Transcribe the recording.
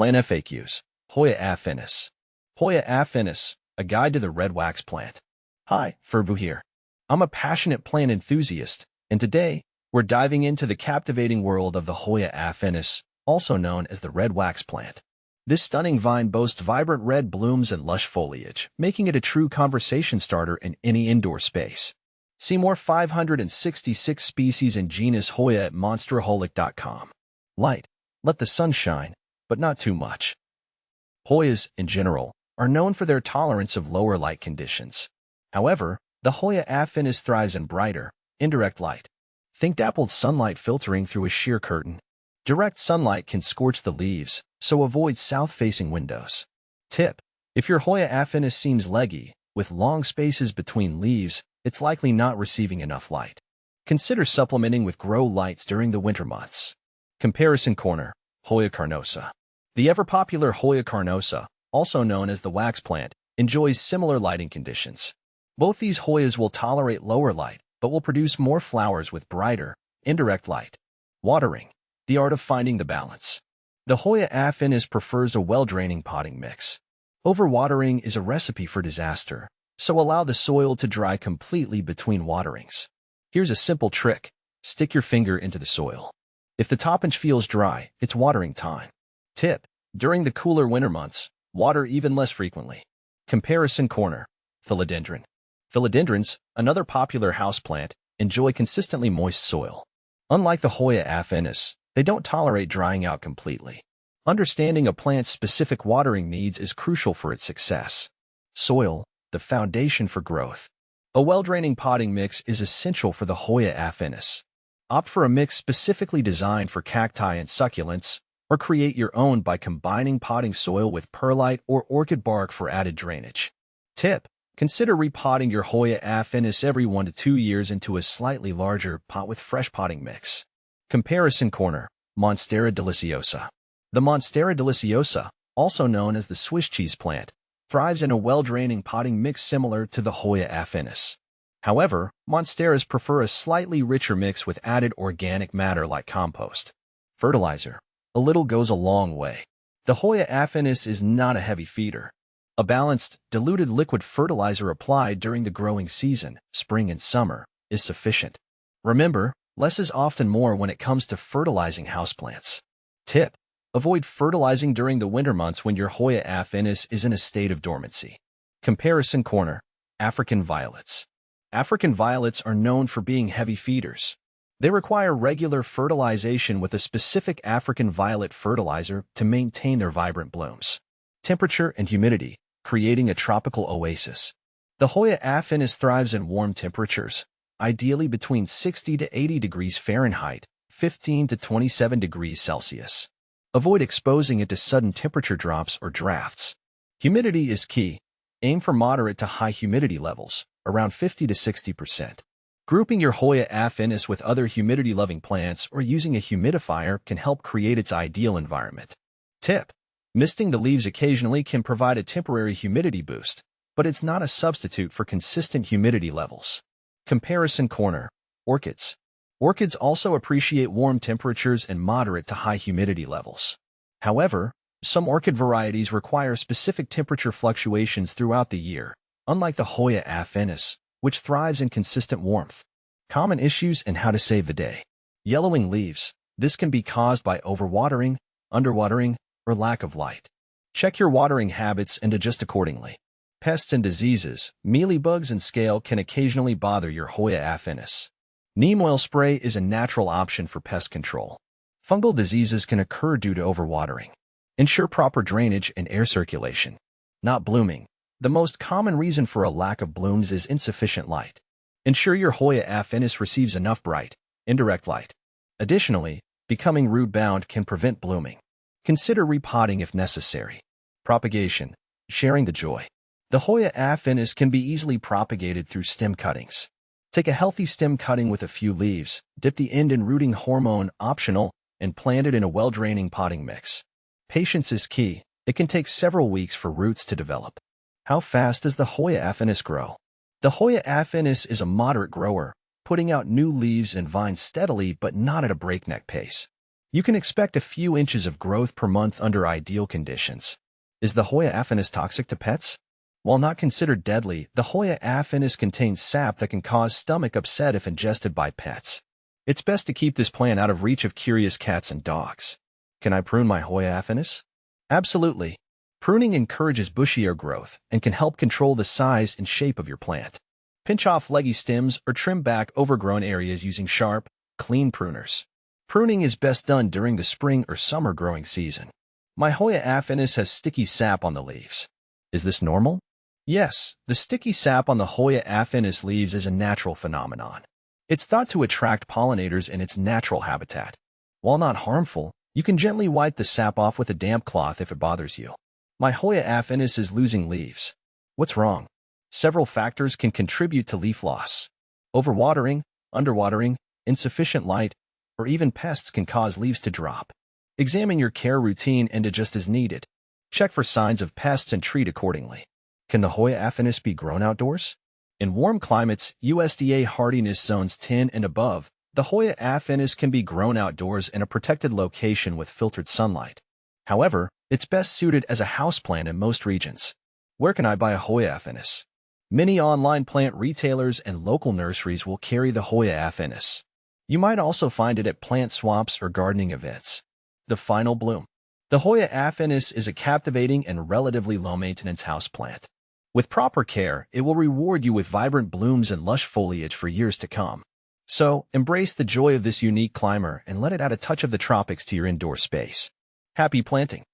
Plant FAQs. Hoya Affinis. Hoya Affinis, a guide to the red wax plant. Hi, Furbu here. I'm a passionate plant enthusiast, and today, we're diving into the captivating world of the Hoya Affinis, also known as the red wax plant. This stunning vine boasts vibrant red blooms and lush foliage, making it a true conversation starter in any indoor space. See more 566 species in genus Hoya at monsteraholic.com. Light. Let the sun shine, but not too much. Hoyas, in general, are known for their tolerance of lower light conditions. However, the Hoya Affinis thrives in brighter, indirect light. Think dappled sunlight filtering through a sheer curtain. Direct sunlight can scorch the leaves, so avoid south-facing windows. Tip: if your Hoya Affinis seems leggy, with long spaces between leaves, it's likely not receiving enough light. Consider supplementing with grow lights during the winter months. Comparison corner. Hoya carnosa. The ever-popular Hoya carnosa, also known as the wax plant, enjoys similar lighting conditions. Both these Hoyas will tolerate lower light, but will produce more flowers with brighter, indirect light. Watering. The art of finding the balance. The Hoya Affinis prefers a well-draining potting mix. Overwatering is a recipe for disaster, so allow the soil to dry completely between waterings. Here's a simple trick. Stick your finger into the soil. If the top inch feels dry, it's watering time. Tip: during the cooler winter months, water even less frequently. Comparison corner. Philodendron. Philodendrons, another popular houseplant, enjoy consistently moist soil. Unlike the Hoya Affinis, they don't tolerate drying out completely. Understanding a plant's specific watering needs is crucial for its success. Soil, the foundation for growth. A well-draining potting mix is essential for the Hoya Affinis. Opt for a mix specifically designed for cacti and succulents, or create your own by combining potting soil with perlite or orchid bark for added drainage. Tip: consider repotting your Hoya Affinis every 1 to 2 years into a slightly larger pot with fresh potting mix. Comparison corner. Monstera deliciosa. The Monstera deliciosa, also known as the Swiss cheese plant, thrives in a well-draining potting mix similar to the Hoya Affinis. However, Monsteras prefer a slightly richer mix with added organic matter like compost. Fertilizer. A little goes a long way. The Hoya Affinis is not a heavy feeder. A balanced, diluted liquid fertilizer applied during the growing season, spring and summer, is sufficient. Remember, less is often more when it comes to fertilizing houseplants. Tip: avoid fertilizing during the winter months when your Hoya Affinis is in a state of dormancy. Comparison corner. African violets. African violets are known for being heavy feeders. They require regular fertilization with a specific African violet fertilizer to maintain their vibrant blooms. Temperature and humidity, creating a tropical oasis. The Hoya Affinis thrives in warm temperatures, ideally between 60 to 80 degrees Fahrenheit, 15 to 27 degrees Celsius. Avoid exposing it to sudden temperature drops or drafts. Humidity is key. Aim for moderate to high humidity levels, around 50 to 60%. Grouping your Hoya Affinis with other humidity-loving plants or using a humidifier can help create its ideal environment. Tip: misting the leaves occasionally can provide a temporary humidity boost, but it's not a substitute for consistent humidity levels. Comparison corner. Orchids. Orchids also appreciate warm temperatures and moderate to high humidity levels. However, some orchid varieties require specific temperature fluctuations throughout the year, unlike the Hoya Affinis, which thrives in consistent warmth. Common issues and how to save the day. Yellowing leaves. This can be caused by overwatering, underwatering, or lack of light. Check your watering habits and adjust accordingly. Pests and diseases. Mealybugs and scale can occasionally bother your Hoya Affinis. Neem oil spray is a natural option for pest control. Fungal diseases can occur due to overwatering. Ensure proper drainage and air circulation. Not blooming. The most common reason for a lack of blooms is insufficient light. Ensure your Hoya Affinis receives enough bright, indirect light. Additionally, becoming root-bound can prevent blooming. Consider repotting if necessary. Propagation. Sharing the joy. The Hoya Affinis can be easily propagated through stem cuttings. Take a healthy stem cutting with a few leaves, dip the end in rooting hormone, optional, and plant it in a well-draining potting mix. Patience is key. It can take several weeks for roots to develop. How fast does the Hoya Affinis grow? The Hoya Affinis is a moderate grower, putting out new leaves and vines steadily but not at a breakneck pace. You can expect a few inches of growth per month under ideal conditions. Is the Hoya Affinis toxic to pets? While not considered deadly, the Hoya Affinis contains sap that can cause stomach upset if ingested by pets. It's best to keep this plant out of reach of curious cats and dogs. Can I prune my Hoya Affinis? Absolutely. Pruning encourages bushier growth and can help control the size and shape of your plant. Pinch off leggy stems or trim back overgrown areas using sharp, clean pruners. Pruning is best done during the spring or summer growing season. My Hoya Affinis has sticky sap on the leaves. Is this normal? Yes, the sticky sap on the Hoya Affinis leaves is a natural phenomenon. It's thought to attract pollinators in its natural habitat. While not harmful, you can gently wipe the sap off with a damp cloth if it bothers you. My Hoya Affinis is losing leaves. What's wrong? Several factors can contribute to leaf loss. Overwatering, underwatering, insufficient light, or even pests can cause leaves to drop. Examine your care routine and adjust as needed. Check for signs of pests and treat accordingly. Can the Hoya Affinis be grown outdoors? In warm climates, USDA hardiness zones 10 and above, the Hoya Affinis can be grown outdoors in a protected location with filtered sunlight. However, it's best suited as a houseplant in most regions. Where can I buy a Hoya Affinis? Many online plant retailers and local nurseries will carry the Hoya Affinis. You might also find it at plant swaps or gardening events. The final bloom. The Hoya Affinis is a captivating and relatively low-maintenance houseplant. With proper care, it will reward you with vibrant blooms and lush foliage for years to come. So, embrace the joy of this unique climber and let it add a touch of the tropics to your indoor space. Happy planting!